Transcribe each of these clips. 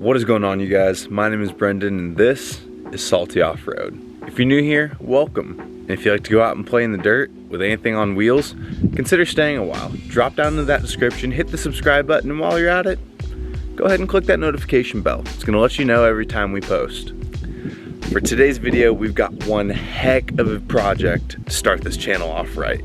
What is going on, you guys? My name is Brendan and this is Salty Off-Road. If you're new here, welcome. And if you like to go out and play in the dirt with anything on wheels, consider staying a while. Drop down into that description, hit the subscribe button, and while you're at it, go ahead and click that notification bell. It's gonna let you know every time we post. For today's video, we've got one heck of a project to start this channel off right.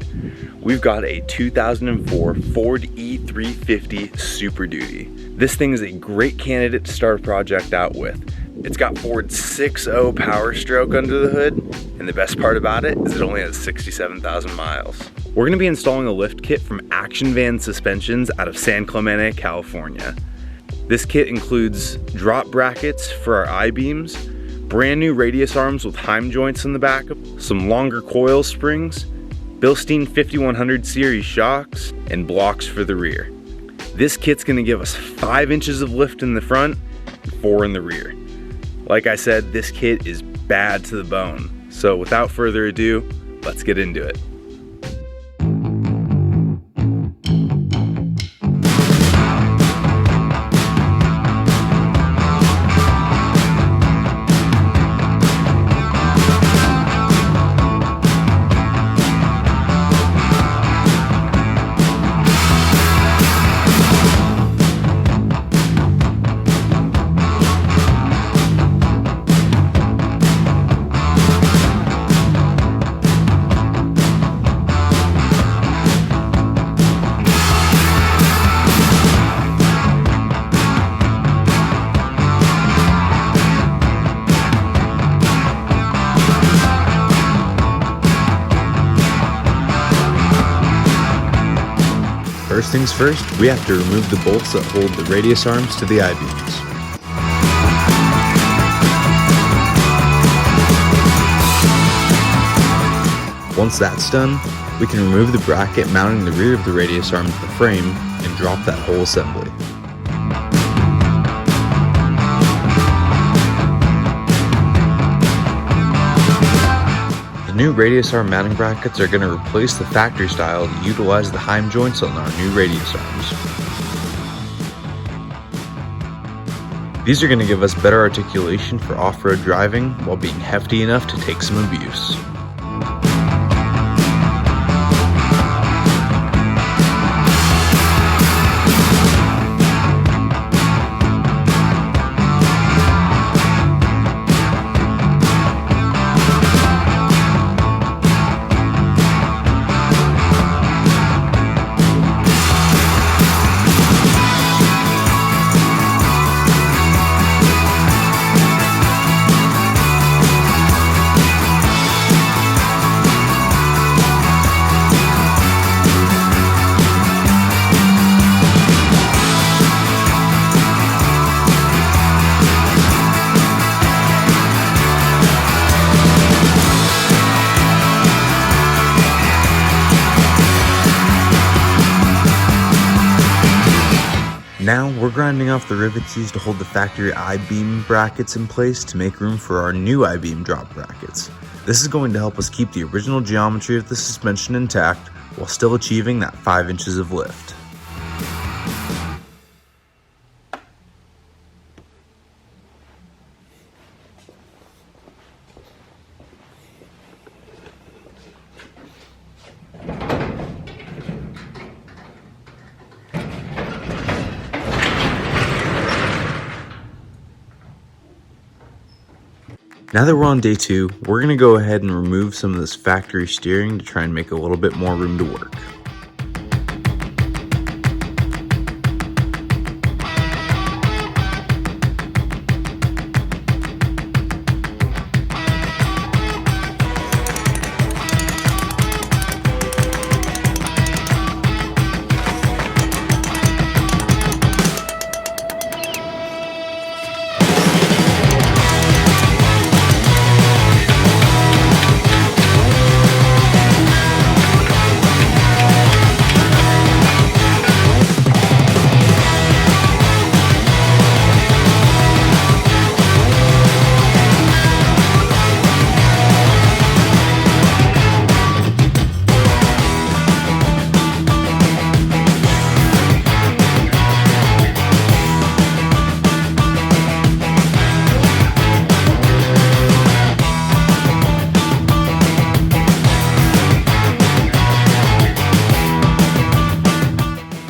We've got a 2004 Ford E350 Super Duty. This thing is a great candidate to start a project out with. It's got Ford's 6.0 Power Stroke under the hood, and the best part about it is it only has 67,000 miles. We're gonna be installing a lift kit from Action Van Suspensions out of San Clemente, California. This kit includes drop brackets for our I-beams, brand new radius arms with heim joints in the back, some longer coil springs, Bilstein 5100 series shocks, and blocks for the rear. This kit's gonna give us 5 inches of lift in the front, 4 in the rear. Like I said, this kit is bad to the bone. So without further ado, let's get into it. First things first, we have to remove the bolts that hold the radius arms to the I-beams. Once that's done, we can remove the bracket mounting the rear of the radius arm to the frame and drop that whole assembly. The new radius arm mounting brackets are going to replace the factory style to utilize the heim joints on our new radius arms. These are going to give us better articulation for off-road driving while being hefty enough to take some abuse. Now we're grinding off the rivets used to hold the factory I-beam brackets in place to make room for our new I-beam drop brackets. This is going to help us keep the original geometry of the suspension intact while still achieving that 5 inches of lift. Now that we're on day 2, we're going to go ahead and remove some of this factory steering to try and make a little bit more room to work.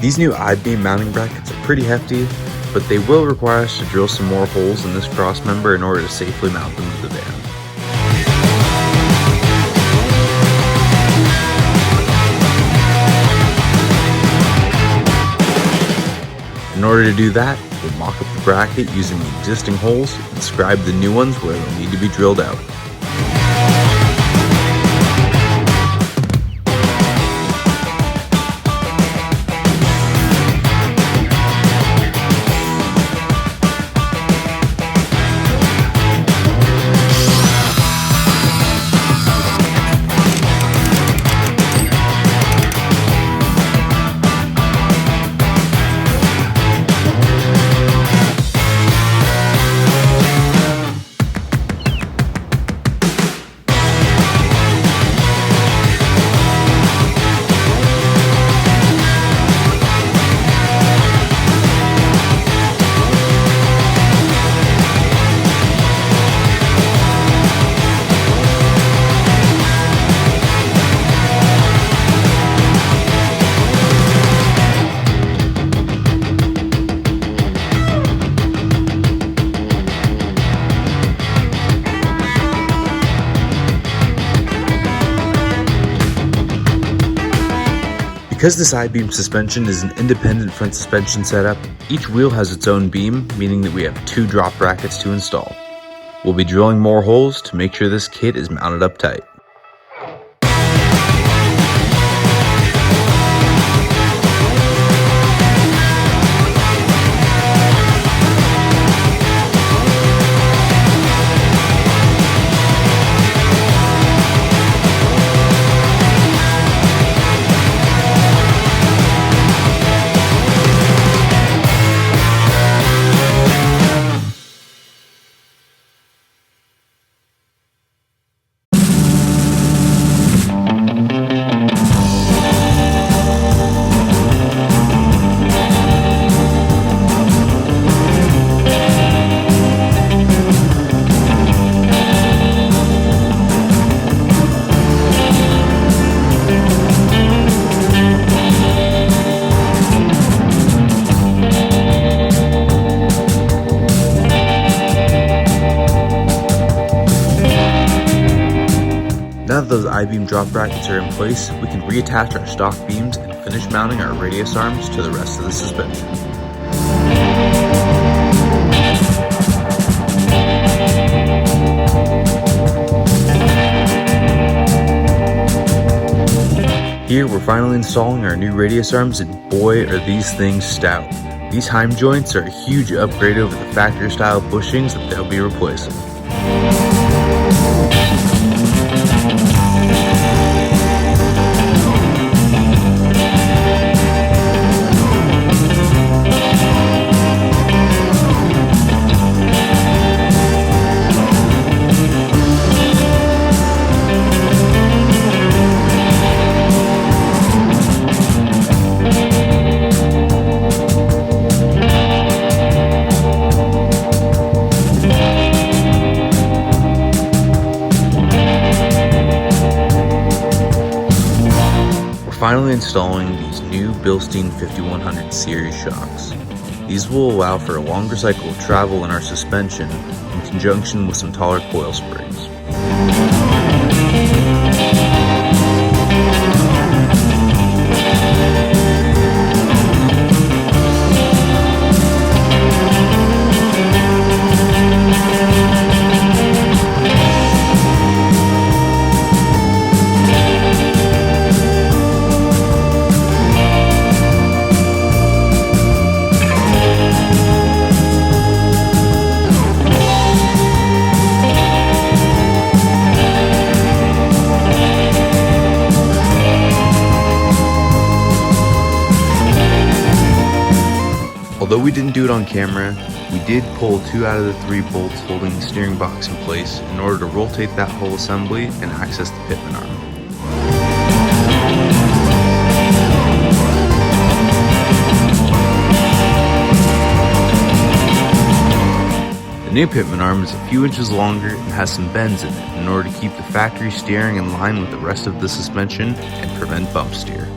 These new I-beam mounting brackets are pretty hefty, but they will require us to drill some more holes in this cross member in order to safely mount them to the van. In order to do that, we'll mock up the bracket using the existing holes and scribe the new ones where they'll need to be drilled out. Because this I-beam suspension is an independent front suspension setup, each wheel has its own beam, meaning that we have 2 drop brackets to install. We'll be drilling more holes to make sure this kit is mounted up tight. Now that those I-beam drop brackets are in place, we can reattach our stock beams and finish mounting our radius arms to the rest of the suspension. Here we're finally installing our new radius arms, and boy are these things stout. These heim joints are a huge upgrade over the factory style bushings that they'll be replacing. Finally installing these new Bilstein 5100 series shocks. These will allow for a longer cycle of travel in our suspension in conjunction with some taller coil springs. Although we didn't do it on camera, we did pull 2 out of the 3 bolts holding the steering box in place in order to rotate that whole assembly and access the pitman arm. The new pitman arm is a few inches longer and has some bends in it in order to keep the factory steering in line with the rest of the suspension and prevent bump steer.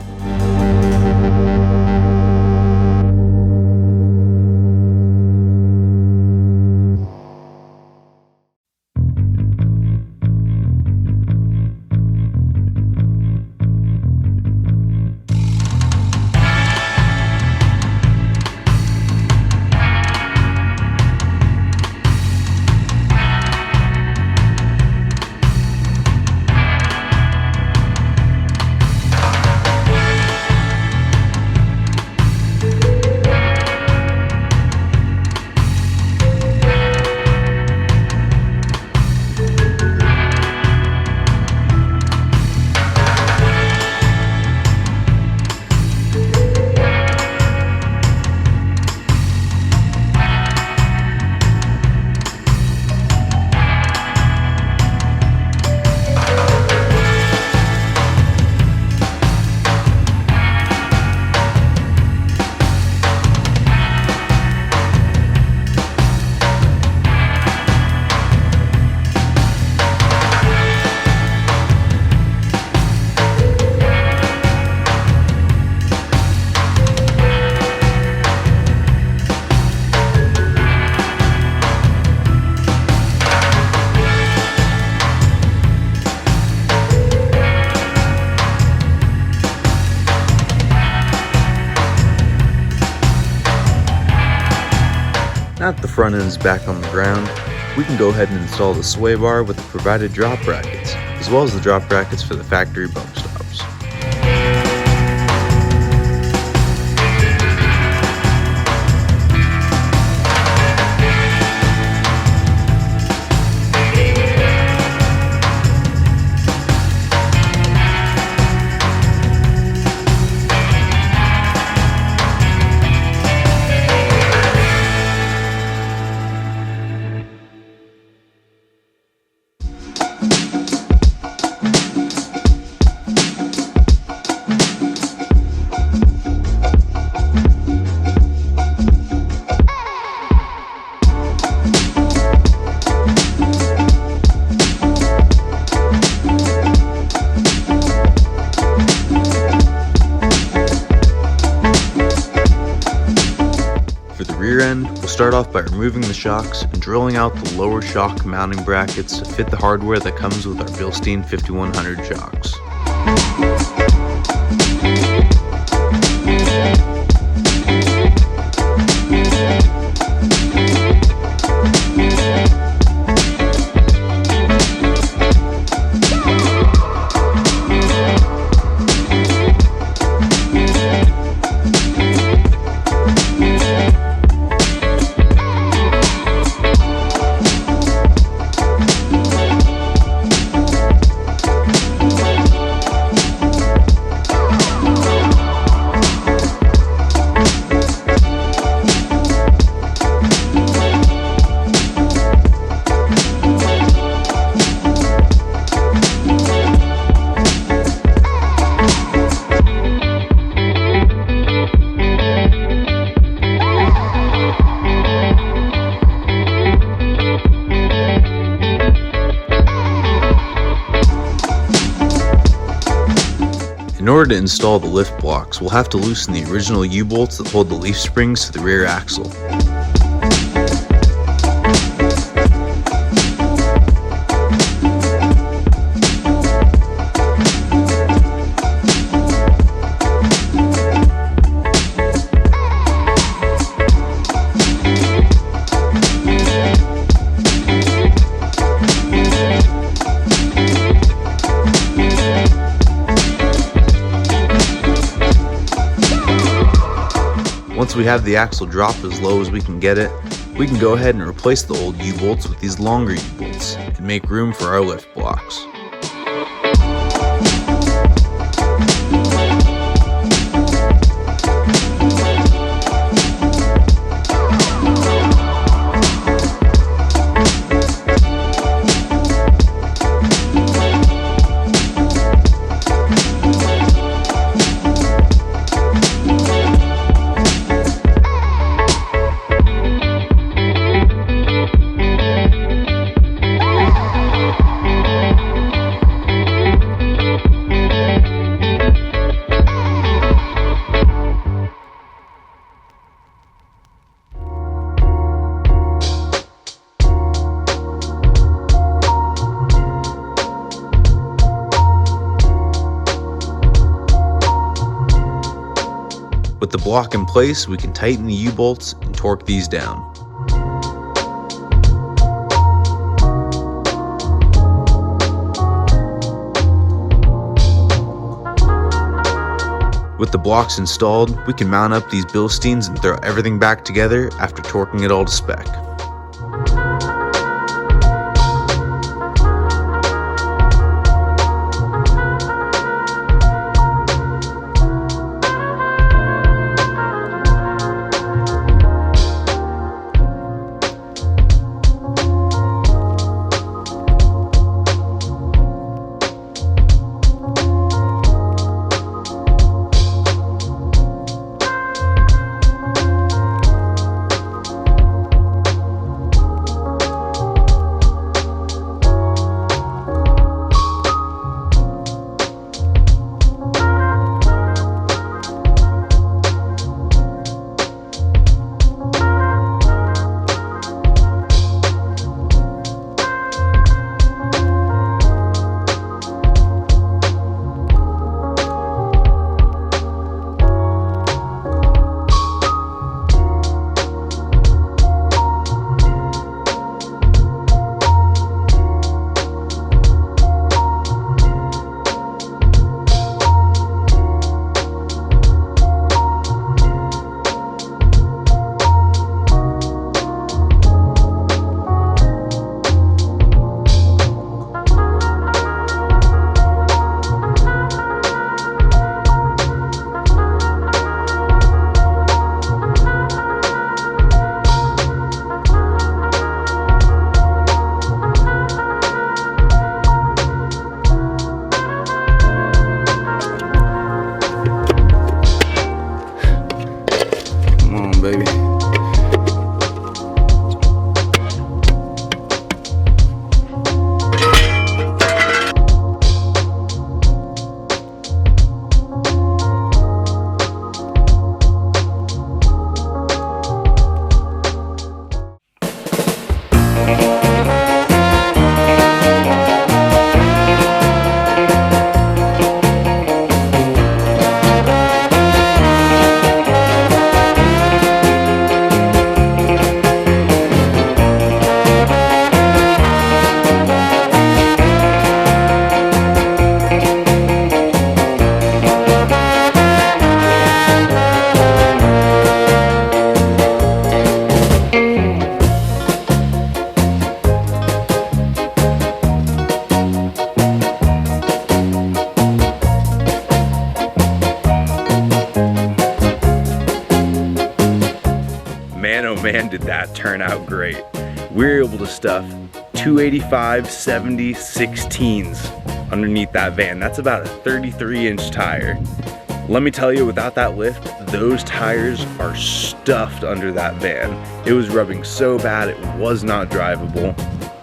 front end is back on the ground, we can go ahead and install the sway bar with the provided drop brackets, as well as the drop brackets for the factory bump stops. Rear end, we'll start off by removing the shocks and drilling out the lower shock mounting brackets to fit the hardware that comes with our Bilstein 5100 shocks. In order to install the lift blocks, we'll have to loosen the original U-bolts that hold the leaf springs to the rear axle. Once we have the axle dropped as low as we can get it, we can go ahead and replace the old U-bolts with these longer U-bolts and make room for our lift blocks. With the block in place, we can tighten the U-bolts and torque these down. With the blocks installed, we can mount up these Bilsteins and throw everything back together after torquing it all to spec. did that turn out great. We were able to stuff 285 70 16s underneath that van. That's about a 33-inch tire. Let me tell you, without that lift, those tires are stuffed under that van. It was rubbing so bad it was not drivable.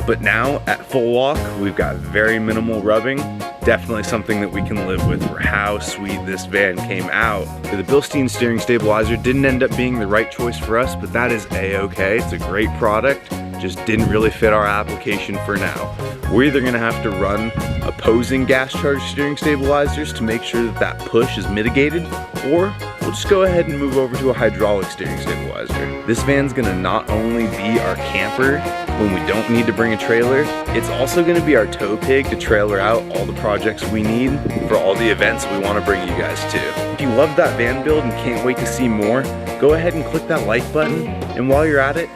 But now, at full walk, we've got very minimal rubbing. Definitely something that we can live with for how sweet this van came out. The Bilstein steering stabilizer didn't end up being the right choice for us, but that is a-okay. It's a great product, just didn't really fit our application for now. We're either gonna have to run opposing gas charged steering stabilizers to make sure that that push is mitigated, or we'll just go ahead and move over to a hydraulic steering stabilizer. This van's gonna not only be our camper when we don't need to bring a trailer, it's also gonna be our tow pig to trailer out all the projects we need for all the events we wanna bring you guys to. If you love that van build and can't wait to see more, go ahead and click that like button, and while you're at it,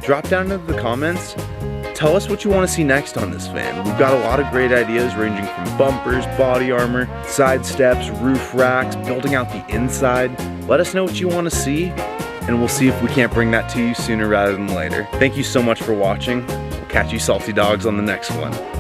drop down into the comments, tell us what you want to see next on this van. We've got a lot of great ideas ranging from bumpers, body armor, side steps, roof racks, building out the inside. Let us know what you want to see, and we'll see if we can't bring that to you sooner rather than later. Thank you so much for watching. We'll catch you salty dogs on the next one.